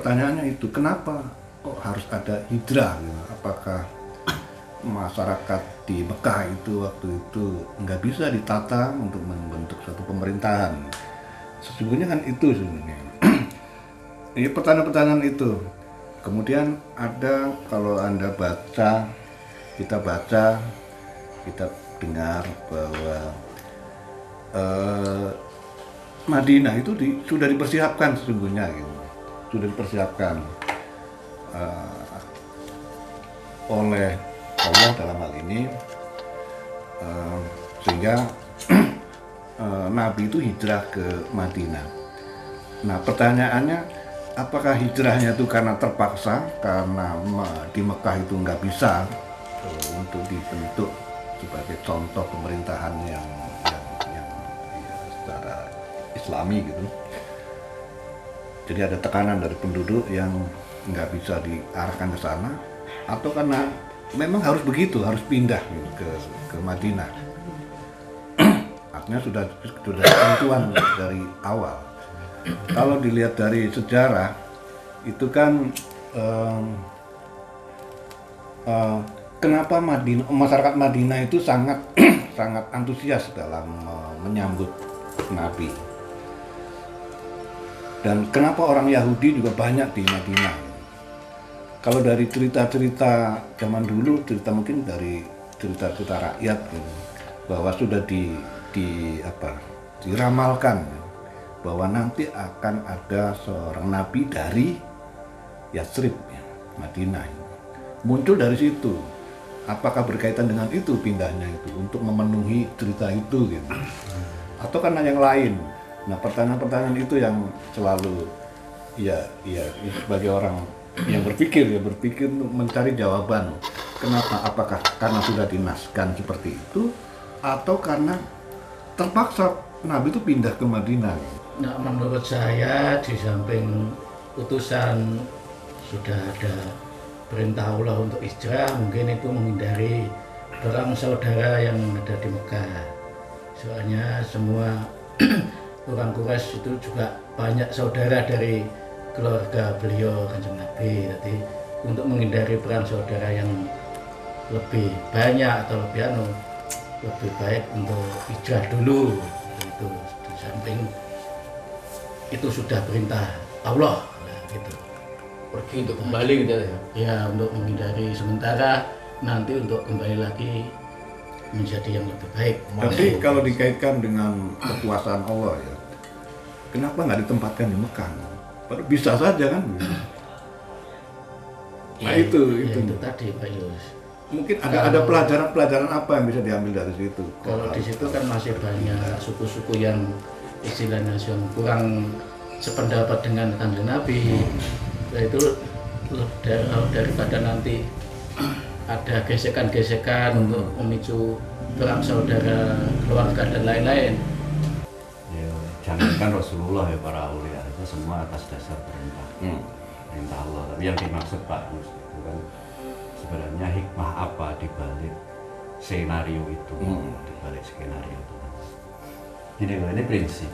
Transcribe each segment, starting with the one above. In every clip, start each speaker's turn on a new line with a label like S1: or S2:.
S1: pertanyaannya itu, kenapa kok harus ada hijrah? Gitu? Apakah masyarakat di Mekah itu waktu itu nggak bisa ditata untuk membentuk suatu pemerintahan? Sesungguhnya kan itu sebenarnya. Ini pertanyaan-pertanyaan itu. Kemudian ada, kalau Anda baca, kita dengar bahwa Madinah itu sudah dipersiapkan sesungguhnya gitu. Sudah dipersiapkan oleh Allah dalam hal ini, sehingga Nabi itu hijrah ke Madinah. Nah pertanyaannya, apakah hijrahnya itu karena terpaksa, karena di Mekah itu nggak bisa untuk dibentuk sebagai contoh pemerintahan yang ya, secara Islami gitu. Jadi ada tekanan dari penduduk yang nggak bisa diarahkan ke sana, atau karena memang harus begitu, harus pindah gitu, ke Madinah. Artinya sudah ketentuan dari awal. Kalau dilihat dari sejarah itu kan kenapa masyarakat Madinah itu sangat sangat antusias dalam menyambut Nabi, dan kenapa orang Yahudi juga banyak di Madinah. Kalau dari cerita-cerita zaman dulu, mungkin dari cerita-cerita rakyat gitu, bahwa sudah diramalkan bahwa nanti akan ada seorang nabi dari Yatsrib, Madinah. Muncul dari situ. Apakah berkaitan dengan itu pindahnya itu untuk memenuhi cerita itu gitu, atau karena yang lain? Nah pertanyaan-pertanyaan itu yang selalu ya sebagai orang yang berpikir untuk mencari jawaban. Kenapa? Apakah karena sudah dinaskan seperti itu, atau karena terpaksa Nabi itu pindah ke Madinah?
S2: Nah, menurut saya di samping utusan sudah ada perintah Allah untuk hijrah, mungkin itu menghindari perang saudara yang ada di Mekah. Soalnya semua orang Quraisy itu juga banyak saudara dari keluarga beliau Kanjeng Nabi. Jadi untuk menghindari perang saudara yang lebih banyak atau lebih baik untuk hijrah dulu. Itu di samping itu sudah perintah Allah gitu.
S3: Pergi untuk kembali gitu ya?
S2: Ya, untuk menghindari sementara, nanti untuk kembali lagi menjadi yang lebih baik.
S1: Tapi kalau dikaitkan dengan kekuasaan Allah ya, kenapa nggak ditempatkan di Mekah? Bisa saja kan? Nah
S2: Ya,
S1: itu
S2: tadi Pak Yus.
S1: Mungkin ada pelajaran apa yang bisa diambil dari situ?
S2: Kalau di situ kan masih banyak suku-suku yang istilahnya kurang sependapat dengan Kanjeng Nabi. Nah, itu daripada nanti ada gesekan-gesekan untuk memicu perang saudara, keluarga dan lain-lain.
S4: Ya, jangankan Rasulullah ya, para aulia itu semua atas dasar perintah Allah. Tapi yang dimaksud Pak Gus itu kan sebenarnya hikmah apa di balik skenario itu, di balik skenario itu. Ini prinsip.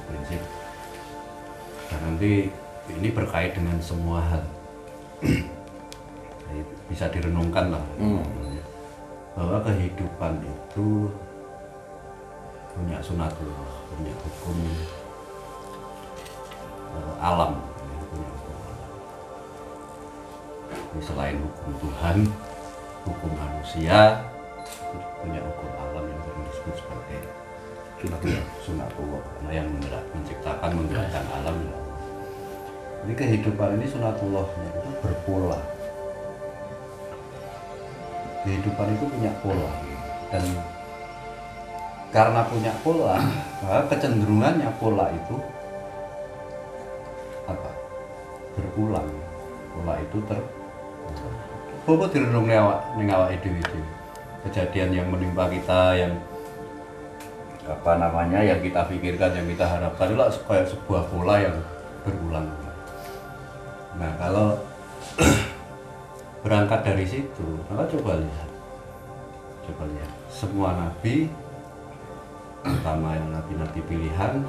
S4: Dan nanti ini berkait dengan semua hal. Bisa direnungkan lah, bahwa kehidupan itu punya sunatullah, punya hukum alam, punya hukum alam. Ini selain hukum Tuhan, hukum manusia, punya hukum alam yang sering disebut sebagai sunatullah, karena yang menciptakan, menggerakkan alam. Jadi kehidupan ini sunatullahnya itu berpola. Kehidupan itu punya pola, dan karena punya pola, maka kecenderungannya pola itu apa? Berulang. Pola itu Bobo direnung ning awake dhewe. Kejadian yang menimpa kita, yang yang kita pikirkan, yang kita harapkan itu kayak sebuah pola yang berulang. Nah, kalau berangkat dari situ, maka coba lihat semua nabi, terutama yang nabi-nabi pilihan,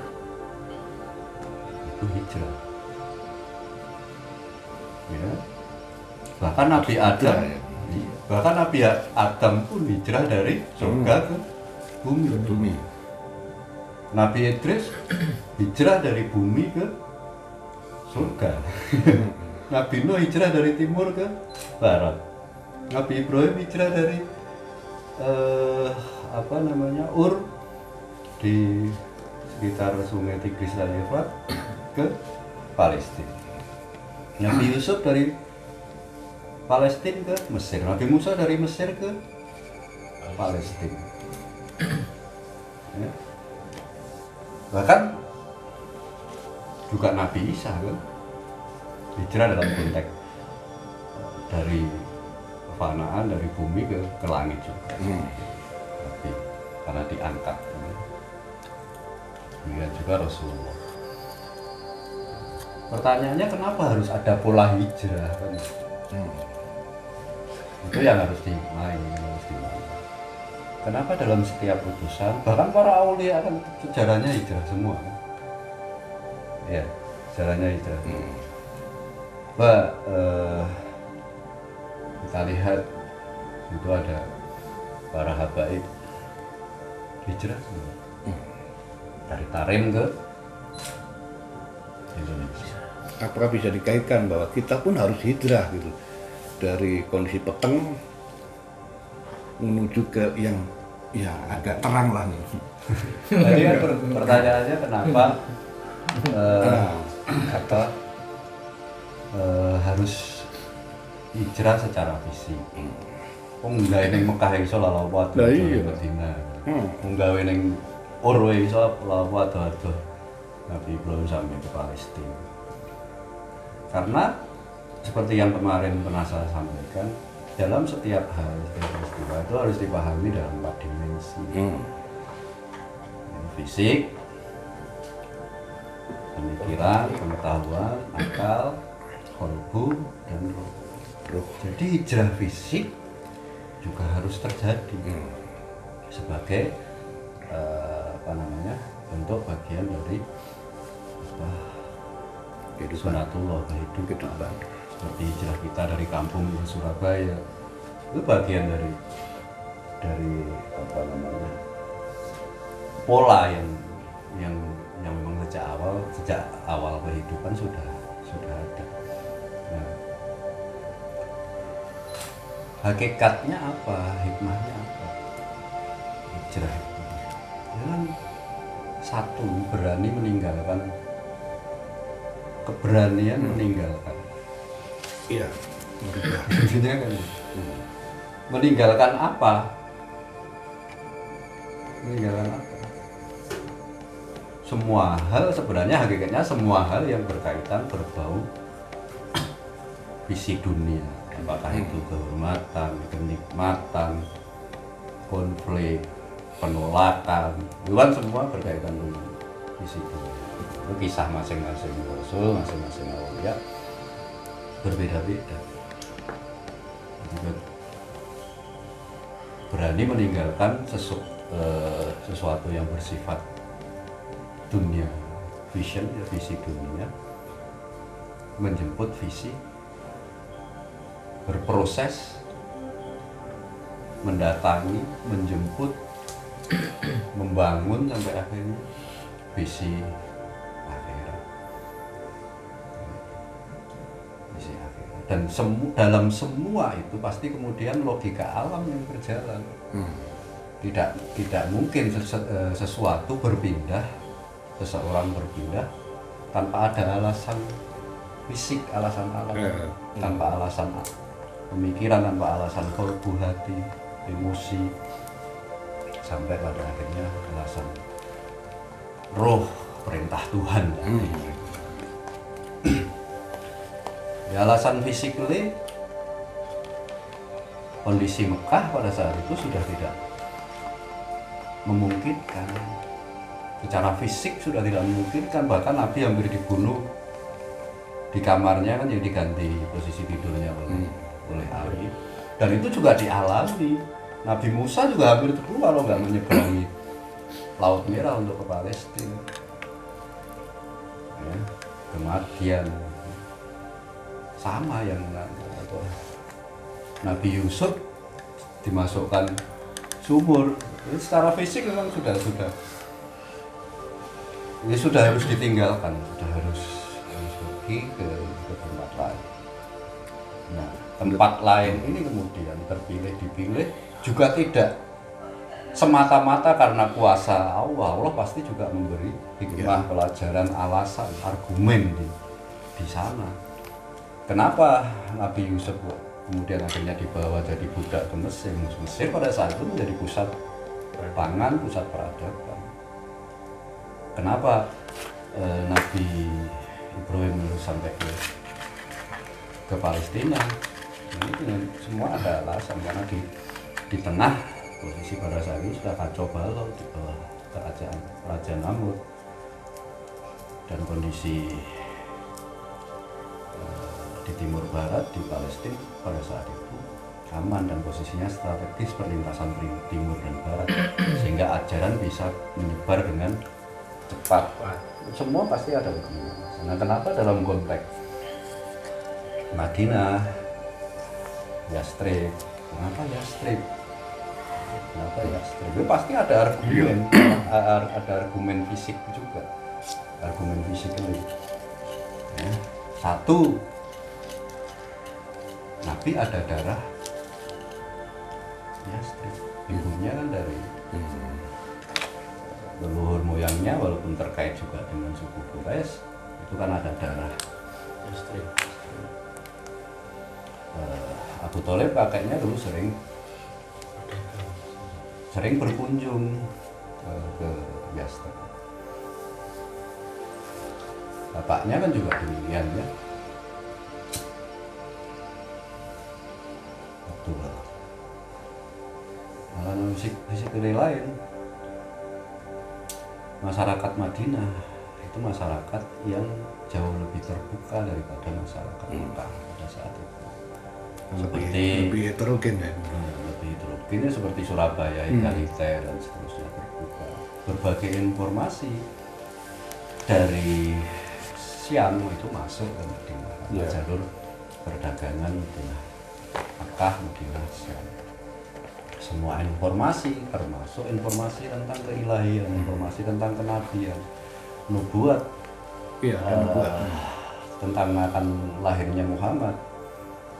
S4: itu hijrah. Ya. Bahkan Nabi Adam, bahkan Nabi Adam pun hijrah dari surga ke bumi. Nabi Idris hijrah dari bumi ke surga. Nabi Nuh hijrah dari timur ke barat. Nabi Ibrahim hijrah dari Ur di sekitar sungai Tigris dan Efrat ke Palestina. Nabi Yusuf dari Palestina ke Mesir. Nabi Musa dari Mesir ke Palestina. Ya. Bahkan juga Nabi Isa kan hijrah dalam konteks dari kefanaan dari bumi ke langit juga. Tapi karena diangkat. Demikian juga Rasulullah. Pertanyaannya kenapa harus ada pola hijrah kan? Itu yang harus dimain. Kenapa dalam setiap utusan, bahkan para aulia kan sejarahnya hijrah semua. Ya, sejarahnya hijrah. Kita lihat itu ada para habaib hijrah semua. Dari Tarim ke Indonesia.
S1: Apakah bisa dikaitkan bahwa kita pun harus hijrah gitu dari kondisi peteng menuju ke yang ya agak terang lah nih.
S4: Jadi kan pertanyaannya kenapa harus hijrah secara fisik? Enggak ini Mekah iso lalu waktu itu Medina. Enggak ini Urwe iso lalu waktu Nabi Ibrahim sampai ke Palestina. Karena seperti yang kemarin pernah saya sampaikan, dalam setiap hal, setiap peristiwa itu harus dipahami dalam 4 dimensi. Fisik, pemikiran, pengetahuan, akal, qalbu, dan roh. Jadi hijrah fisik juga harus terjadi sebagai bentuk bagian dari sunatullah kehidupan. Seperti hijrah kita dari kampung ke Surabaya, itu bagian dari pola yang memang sejak awal kehidupan sudah ada. Nah, hakikatnya apa, hikmahnya apa? Hijrah dengan satu berani meninggalkan, keberanian meninggalkan.
S1: Iya.
S4: Intinya kan meninggalkan apa? Meninggalkan apa? Semua hal, sebenarnya hakikatnya semua hal yang berkaitan berbau visi dunia, apakah itu kehormatan, kenikmatan, konflik, penolakan, itu kan semua berkaitan dengan visi dunia. Itu kisah masing-masing rasul, masing-masing aulia berbeda-beda. Berani meninggalkan sesuatu yang bersifat dunia, vision, visi dunia, menjemput visi, berproses, mendatangi, menjemput, membangun sampai akhirnya visi akhirat. Visi akhirat. Dan dalam semua itu pasti kemudian logika alam yang berjalan. Tidak mungkin sesuatu berpindah, seseorang berpindah tanpa ada alasan fisik, alasan alam, tanpa alasan pemikiran, tanpa alasan kalbu, hati, emosi, sampai pada akhirnya alasan roh, perintah Tuhan. Ya, alasan fisikly, kondisi Mekah pada saat itu sudah tidak memungkinkan. Secara fisik sudah tidak memungkinkan, bahkan Nabi hampir dibunuh di kamarnya kan, jadi diganti posisi tidurnya oleh Ali. Dan itu juga dialami. Nabi Musa juga hampir terkeluar kalau nggak menyeberangi Laut Merah untuk ke Palestina. Ya, kematian. sama yang Nabi Yusuf dimasukkan sumur. Jadi secara fisik memang sudah ini sudah harus ditinggalkan, sudah harus pergi ke tempat lain. Nah, tempat lain ini kemudian dipilih juga tidak semata-mata karena kuasa Allah. Allah pasti juga memberi hikmah, pelajaran, alasan, argumen di sana. Kenapa Nabi Yusuf kemudian akhirnya dibawa jadi budak ke Mesir? Mesir pada saat itu menjadi pusat pangan, pusat peradaban. Kenapa Nabi Ibrahim sampai ke Palestina? Ini semua ada alasan, karena di tengah posisi pada saat itu sudah kacau balau di bawah kerajaan Amr, dan kondisi di timur barat di Palestina pada saat itu aman dan posisinya strategis perlintasan timur dan barat, sehingga ajaran bisa menyebar dengan cepat. Semua pasti ada hikmahnya. Nah, kenapa dalam konteks Madinah, Yastrib, kenapa Yastrib? Itu pasti ada argumen, ada argumen fisik juga, argumen fisik itu. Ya. Satu, Nabi ada darah Yastrib, ibunya kan dari leluhur moyangnya, walaupun terkait juga dengan suku Quraisy, itu kan ada darah Yastrib. Abu Thalib kakeknya dulu sering berkunjung ke Yastrib. Bapaknya kan juga demikian ya. Betul. Malah fisik lain. Masyarakat Madinah itu masyarakat yang jauh lebih terbuka daripada masyarakat Mekah pada saat itu.
S1: Lebih heterogen ya.
S4: Lebih heterogen, seperti Surabaya, egaliter dan seterusnya, terbuka. Berbagai informasi dari Syam itu masuk ke Madinah, jalur perdagangan Madinah, Mekah, Madinah, Syam. Semua informasi, termasuk informasi tentang keilahian, informasi tentang kenabian, nubuat, tentang akan lahirnya Muhammad,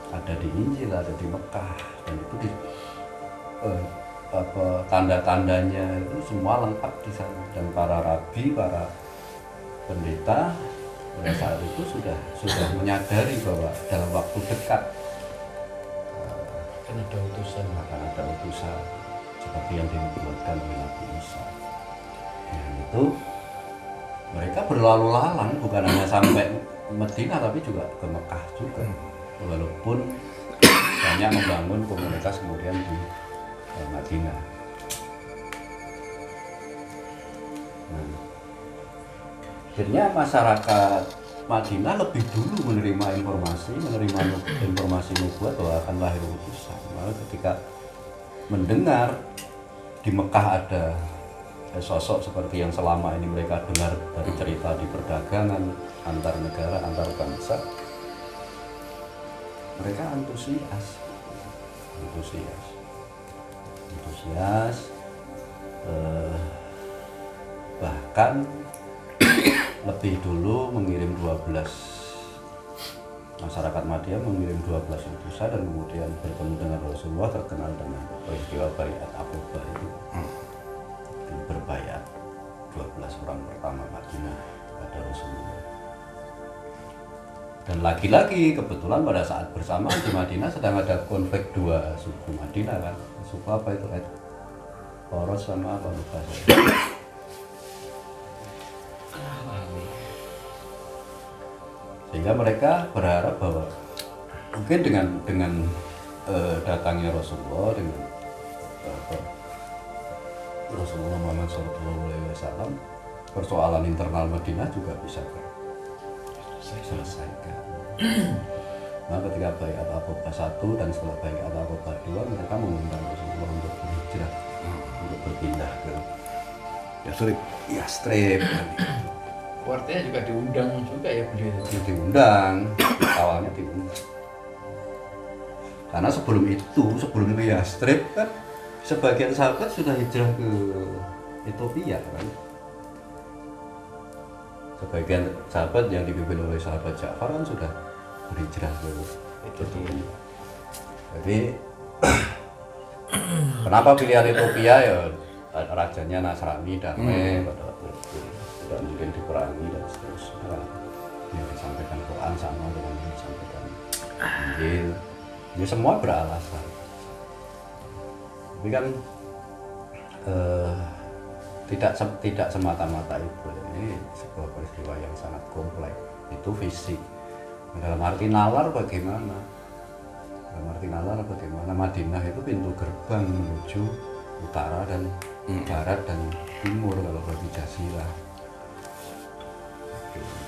S4: ada di Injil, ada di Mekah, dan itu tanda-tandanya itu semua lengkap di sana. Dan para rabi, para pendeta pada saat itu sudah menyadari bahwa dalam waktu dekat akan ada utusan seperti yang dinubuatkan oleh Nabi Isa. Nah, itu mereka berlalu lalang, bukan hanya sampai Madinah tapi juga ke Mekah juga, walaupun banyak membangun komunitas kemudian di Madinah. Nah, akhirnya masyarakat Madinah lebih dulu menerima informasi nubuat bahwa akan lahir utusan. Lalu ketika mendengar di Mekah ada sosok seperti yang selama ini mereka dengar dari cerita di perdagangan antar negara, antar bangsa, mereka antusias, bahkan lebih dulu mengirim 12 masyarakat Madinah mengirim 12 utusan, dan kemudian bertemu dengan Rasulullah, terkenal dengan peristiwa Baiat Aqabah itu. Berbaiat 12 orang pertama Madinah pada Rasulullah. Dan lagi-lagi kebetulan pada saat bersamaan di Madinah sedang ada konflik dua suku Madinah kan. Suku apa itu? Poros sama apa lupa saya. Sehingga mereka berharap bahwa mungkin dengan datangnya Rasulullah, dengan Rasulullah Muhammad SAW, persoalan internal Madinah juga bisa diselesaikan. Nah, ketika Baiat Aqabah 1 dan setelah Baiat Aqabah 2, mereka mengundang Rasulullah untuk berhijrah, untuk berpindah ke Yastrib.
S3: Artinya juga diundang juga ya beliau itu.
S4: Ya, diundang, awalnya diundang. Karena sebelum itu ya strip kan sebagian sahabat sudah hijrah ke Ethiopia kan. Sebagian sahabat yang dipimpin oleh sahabat Ja'far kan sudah berhijrah ke Ethiopia. Jadi kenapa pilihan Ethiopia ya rajanya Nasrani damai pada waktu itu tidak mungkin diperangi dan seterusnya. Yang disampaikan Quran sama dengan yang disampaikan Injil. Ini semua beralasan. Tapi kan tidak semata-mata itu. Ini sebuah peristiwa yang sangat kompleks. Itu fisik. Dalam arti nalar bagaimana? Dalam arti nalar bagaimana? Madinah itu pintu gerbang menuju utara dan barat dan timur kalau bagi Jazirah.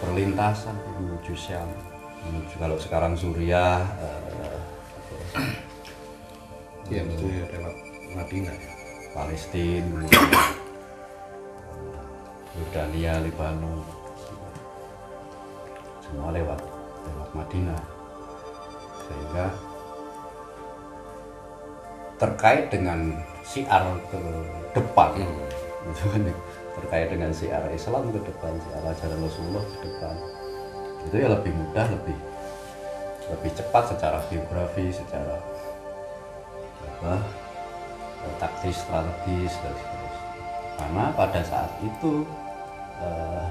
S4: Perlintasan menuju Syam, menuju kalau sekarang Suriah,
S1: ya itu ya lewat Madinah ya.
S4: Palestina, Yordania, Lebanon, semua lewat Madinah. Sehingga terkait dengan syiar ke depan, terkait dengan syiar Islam ke depan, syiar ajaran Rasulullah ke depan, itu ya lebih mudah, lebih cepat secara geografi, secara taktis, strategis dan seterusnya. Karena pada saat itu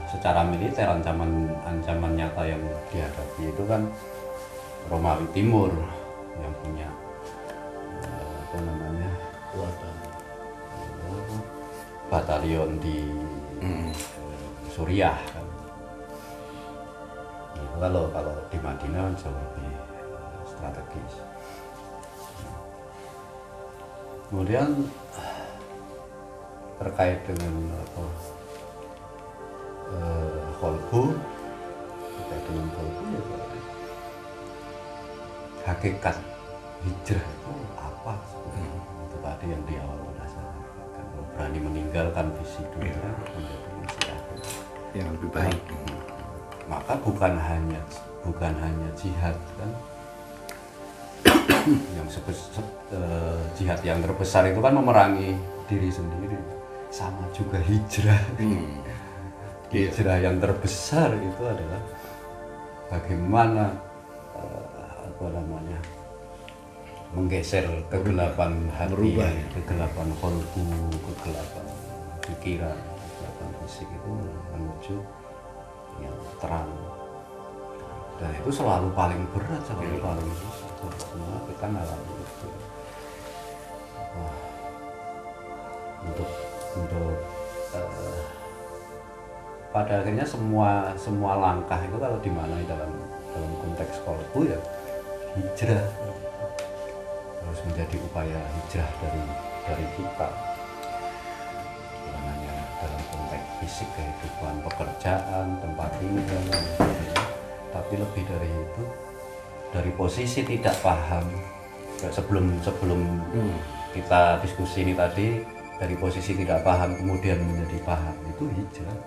S4: secara militer ancaman nyata yang dihadapi itu kan Romawi Timur yang punya batalion di Suriah kan. Itu kalau di Madinah kan jauh lebih strategis. Kemudian terkait dengan kholbu, terkait dengan kholbu ya hakikat hijrah itu apa sebenarnya? Itu tadi yang di awal sudah saya sampaikan, berani meninggalkan visi dunia menjadi visi akhir
S1: Yang lebih baik.
S4: Maka bukan hanya jihad kan, yang jihad yang terbesar itu kan memerangi diri sendiri, sama juga hijrah. Hijrah yang terbesar itu adalah bagaimana menggeser kegelapan hati,
S1: merubah,
S4: kegelapan kolbu, kegelapan pikiran, kegelapan fisik itu menuju yang terang. Dan itu selalu paling berat, selalu paling susah. Semua kita ngalami itu. Untuk pada akhirnya semua langkah itu kalau dimaknai dalam konteks kolbu ya hijrah, harus menjadi upaya hijrah dari kita, bukan hanya dalam konteks fisik kehidupan pekerjaan, tempat tinggal, tapi lebih dari itu, dari posisi tidak paham. Sebelum kita diskusi ini tadi, dari posisi tidak paham kemudian menjadi paham, itu hijrah.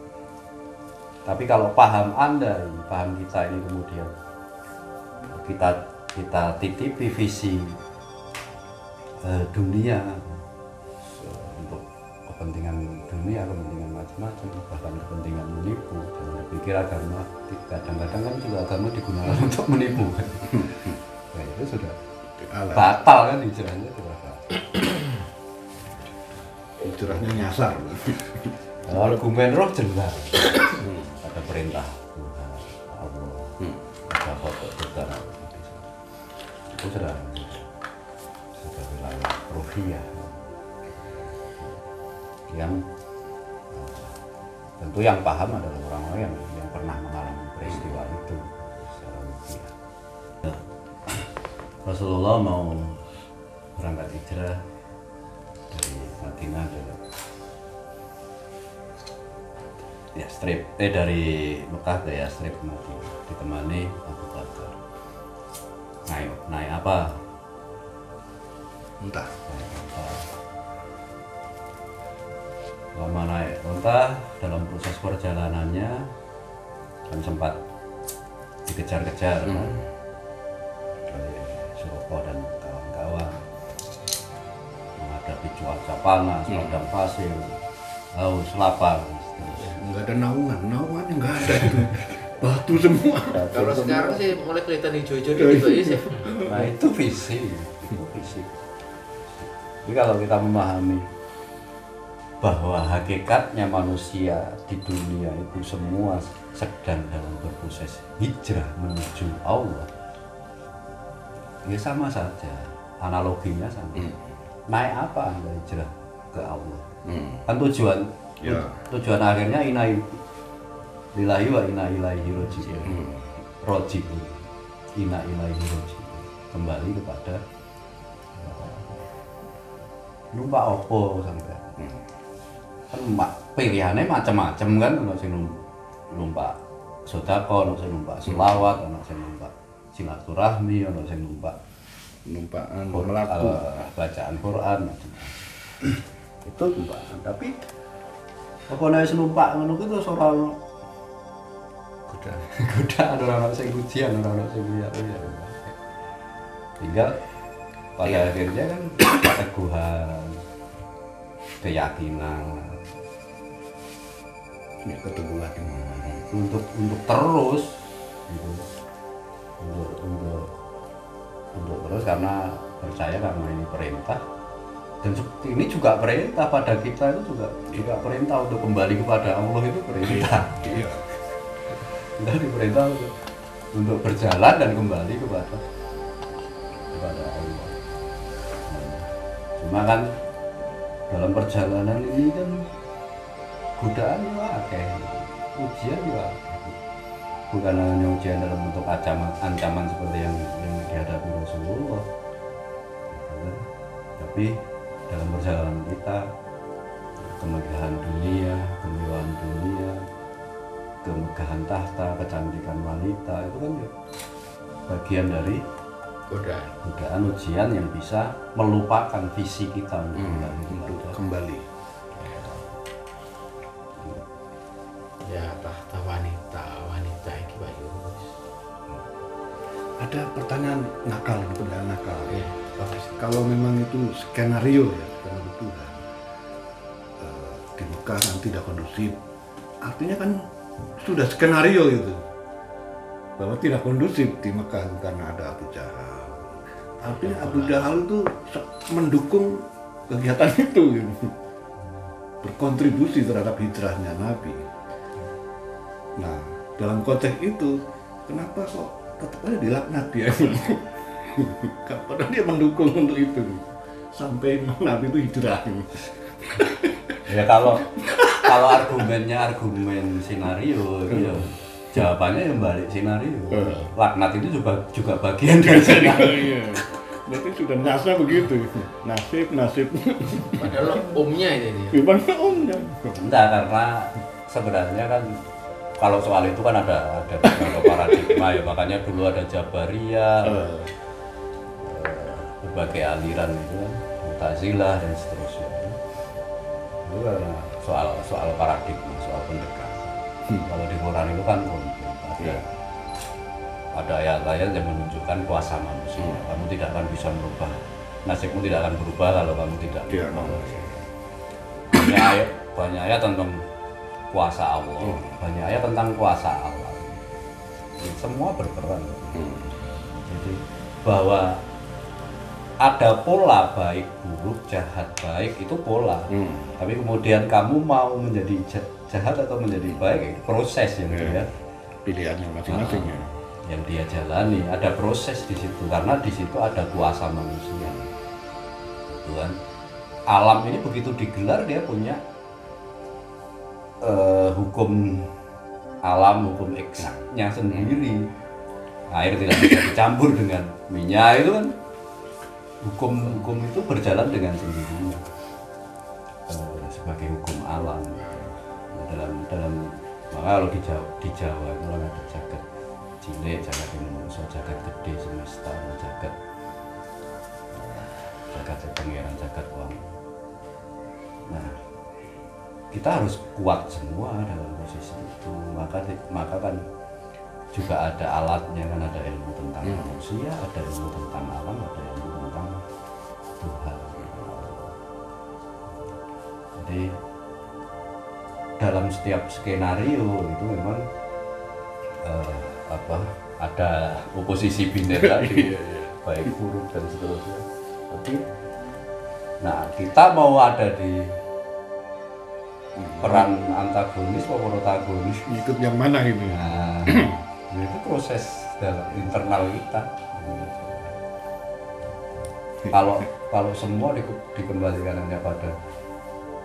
S4: Tapi kalau paham kita ini kemudian kita titipi visi dunia untuk kepentingan dunia, kepentingan macam-macam, bahkan kepentingan menipu. Jangan berpikir agama, kadang-kadang kan juga agama digunakan untuk menipu kan. Nah, itu sudah batal kan hijrahnya, sudah batal.
S1: Hijrahnya nyasar.
S4: Argumen roh jelas. Ada perintah Tuhan, Allah, ada pokok Tuhan. Itu sudah wilayah ruhiyah yang tentu yang paham adalah orang-orang yang pernah mengalami peristiwa itu secara ruhiyah. Rasulullah mau berangkat hijrah dari Madinah dari Mekah ke Yastrib Madinah, ditemani Abu Bakar. Naik apa?
S1: Entah.
S4: Lama naik unta, dalam proses perjalanannya kan sempat dikejar-kejar kan oleh Suropo dan kawan-kawan menghadapi cuaca panas, padang pasir, haus, lapar, seterusnya.
S1: Nggak ada naungannya nggak ada itu. Batu semua.
S3: Kalau sekarang sih mulai kelihatan hijau-hijau gitu aja sih.
S4: Nah itu fisik, itu fisik. Jadi kalau kita memahami bahwa hakikatnya manusia di dunia itu semua sedang dalam berproses hijrah menuju Allah, ya sama saja, analoginya sama. Naik apa Anda hijrah ke Allah? Kan tujuan akhirnya inai lillahi wa inna ilaihi roji'un. Inna ilaihi roji'un. Kembali kepada numpak opo sampai. Kan pilihannya macam-macam kan, ono sing numpak sedekah, ono sing numpak selawat, ono sing numpak silaturahmi, ono sing numpak
S1: melaku
S4: bacaan Quran macam-macam. Itu numpakan. Tapi apa nek numpak ngono ku terus ora ono godaan, ora ono sing ujian, ora ono sing ya. Tinggal pada akhirnya kan keteguhan, keyakinan,
S1: ya keteguhan
S4: untuk terus gitu. untuk terus karena percaya karena ini perintah, dan ini juga perintah pada kita, itu juga perintah untuk kembali kepada Allah, itu perintah. Kita diperintah untuk berjalan dan kembali kepada Allah. Cuma kan dalam perjalanan ini kan godaan juga akeh, ujian juga akeh. Bukan hanya ujian dalam bentuk ancaman seperti yang dihadapi Rasulullah, tapi dalam perjalanan kita, kemegahan dunia, kemewahan dunia, kemegahan tahta, kecantikan wanita, itu kan bagian dari godaan ujian yang bisa melupakan visi kita untuk
S1: kembali.
S3: Ya tahta wanita iki Pak Yunus.
S1: Ada pertanyaan nakal, ya. Kalau memang itu skenario Tuhan, di Mekah nanti tidak kondusif, artinya kan sudah skenario itu bahwa tidak kondusif di Mekah karena ada Abu Jahal. Artinya Abu Jahal itu mendukung kegiatan itu, gitu. Berkontribusi terhadap hijrahnya Nabi. Nah, dalam konteks itu, kenapa kok tetap aja dilaknat dia? Padahal dia mendukung untuk itu sampai Nabi itu hijrah.
S4: Ya kalau argumennya argumen skenario, ya jawabannya yang balik skenario. Laknat itu juga bagian dari skenario.
S1: Berarti sudah nyasar begitu. Nasib.
S3: Padahal umnya itu dia.
S1: Bukan umnya.
S4: Enggak, karena sebenarnya kan kalau soal itu kan ada beberapa paradigma ya, makanya dulu ada Jabariyah, berbagai aliran itu kan, Mu'tazilah dan seterusnya. Itu karena soal paradigma, soal pendekatan. Kalau di Quran itu kan ada ayat-ayat yang menunjukkan kuasa manusia. Kamu tidak akan bisa merubah, nasibmu tidak akan berubah kalau kamu tidak merubah. Banyak ayat tentang kuasa Allah, banyak ayat tentang kuasa Allah. Semua berperan. Jadi bahwa ada pola baik buruk, jahat baik, itu pola. Tapi kemudian kamu mau menjadi jahat atau menjadi baik, proses yang dia
S1: pilihannya masing-masing ya.
S4: Yang dia jalani, ada proses di situ karena di situ ada kuasa manusia. Tuhan, alam ini begitu digelar dia punya hukum alam, hukum eksaknya sendiri. Air tidak bisa dicampur dengan minyak, itu kan hukum itu berjalan dengan sendirinya sebagai hukum alam. Dalam maka kalau di Jawa itu kan ada jagat cilik, jagat manusia, jagat gede semesta, jagat pangeran, jagat wong. Nah, kita harus kuat semua dalam posisi itu. Maka kan juga ada alatnya, kan ada ilmu tentang manusia, ada ilmu tentang alam, ada ilmu tentang Tuhan. Jadi dalam setiap skenario itu memang ada oposisi biner tadi, baik buruk dan seterusnya. Tapi nah, kita mau ada di peran antagonis atau protagonis,
S1: Ikut yang mana ini?
S4: nah itu proses dalam internal kita. Kalau semua dikembalikan hanya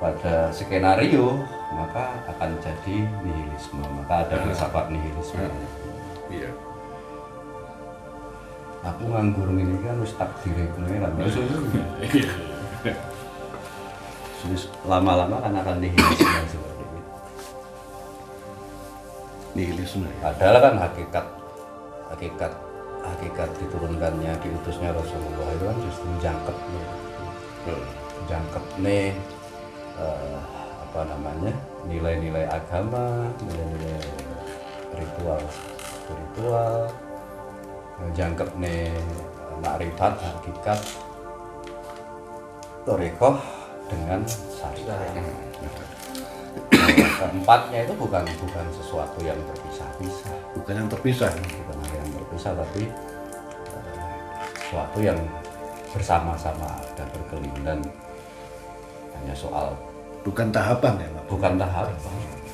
S4: pada skenario, maka akan jadi nihilisme, maka ada filsafat nihilisme.
S1: Iya.
S4: Aku nganggur ini kan wis takdire pangeran. Terus lama-lama kan akan nihilisme seperti itu.
S1: Nihilisme.
S4: Padahal kan hakikat diturunkannya, diutusnya Rasulullah itu kan justru jangkep nih nilai-nilai agama, nilai-nilai ritual spiritual, jangkep nih makrifat hakikat thariqah dengan syariat. Keempatnya itu bukan sesuatu yang terpisah-pisah,
S1: Bukan yang terpisah.
S4: tapi sesuatu yang bersama-sama ada berkelindan. Hanya soal
S1: Bukan tahapan ya Pak?
S4: bukan tahap.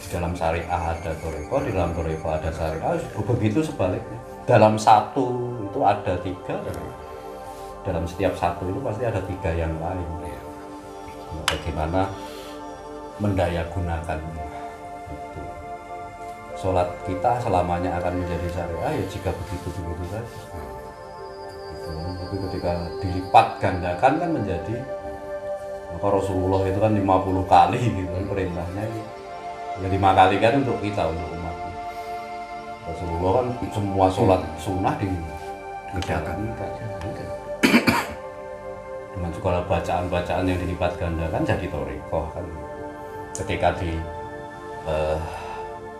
S4: Di dalam syariah ada thariqah, di dalam thariqah ada syariah, begitu sebaliknya. Dalam satu itu ada tiga, dalam setiap satu itu pasti ada tiga yang lain. Bagaimana mendayagunakan itu. Sholat kita selamanya akan menjadi syariah ya jika begitu saja. Gitu. Tapi ketika dilipat gandakan kan menjadi, maka Rasulullah itu kan 50 kali gitu perintahnya ya 5 kali kan untuk kita, untuk umat. Rasulullah kan semua sholat sunnah dikerjakan dengan segala bacaan-bacaan yang dilipat gandakan jadi thariqah kan. Ketika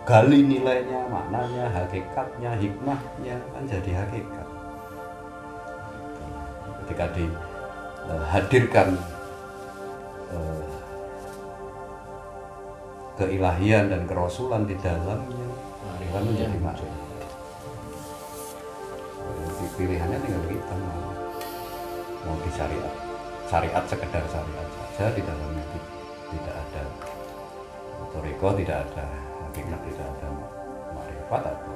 S4: gali nilainya, maknanya, hakikatnya, hikmahnya kan jadi hakikat. Ketika dihadirkan keilahian dan kerasulan di dalamnya kan menjadi makna. Pilihannya tinggal kita mau di syariat sekedar syariat saja, di dalamnya tidak ada thariqah, tidak ada hakikat, tidak ada makrifat, atau